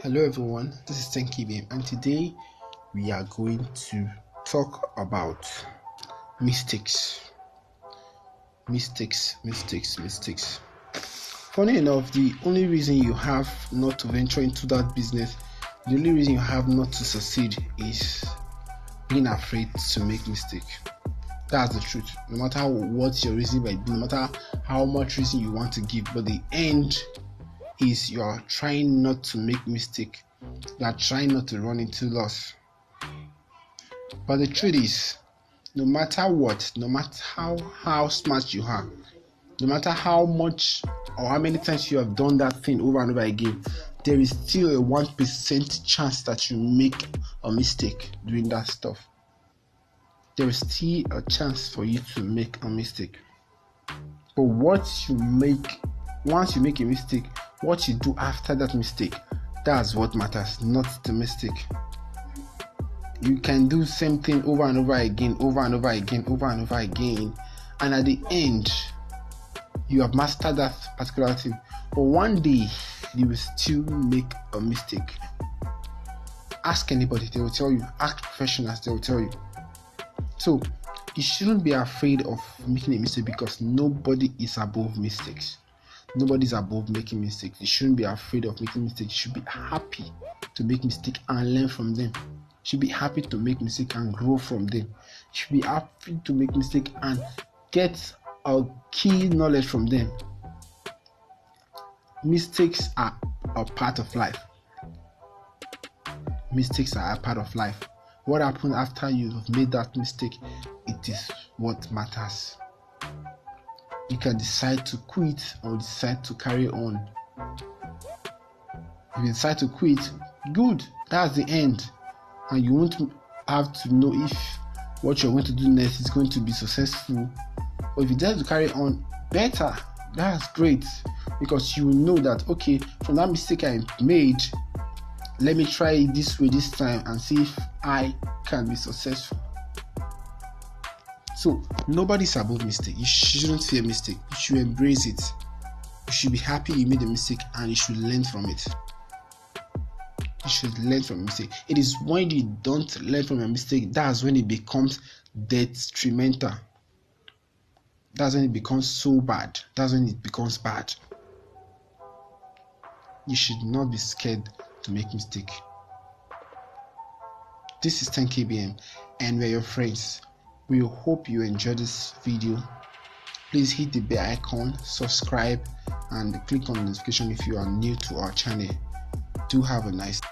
Hello everyone, this is 10KB and today we are going to talk about mistakes. Mistakes. Funny enough, the only reason you have not to venture into that business, the only reason you have not to succeed is being afraid to make mistake. That's the truth. No matter what your reason might be, no matter how much reason you want to give, but the end is you are trying not to make mistake. You are trying not to run into loss. But the truth is, no matter what, no matter how smart you are, no matter how much or how many times you have done that thing over and over again, there is still a 1% chance that you make a mistake doing that stuff. There is still a chance for you to make a mistake. But once you make a mistake, what you do after that mistake, that's what matters, not the mistake. You can do same thing over and over again, and at the end, you have mastered that particular thing. But one day, you will still make a mistake. Ask anybody, they will tell you. Ask professionals, they will tell you. So, you shouldn't be afraid of making a mistake because nobody is above mistakes. Nobody's above making mistakes. You shouldn't be afraid of making mistakes. You should be happy to make mistakes and learn from them. You should be happy to make mistakes and grow from them. You should be happy to make mistakes and get a key knowledge from them. Mistakes are a part of life. Mistakes are a part of life. What happens after you have made that mistake, it is what matters. You can decide to quit or decide to carry on. If you decide to quit, good, that's the end. And you won't have to know if what you're going to do next is going to be successful. Or if you decide to carry on, better, that's great. Because you will know that, okay, from that mistake I made, let me try it this way this time and see if I can be successful. So nobody's above mistake. You shouldn't fear mistake. You should embrace it. You should be happy you made a mistake and you should learn from it. You should learn from a mistake. It is when you don't learn from a mistake, that's when it becomes detrimental. That's when it becomes so bad. That's when it becomes bad. You should not be scared to make mistake. This is 10KBM and we're your friends. We hope you enjoyed this video. Please hit the bell icon, subscribe, and click on the notification if you are new to our channel. Do have a nice day.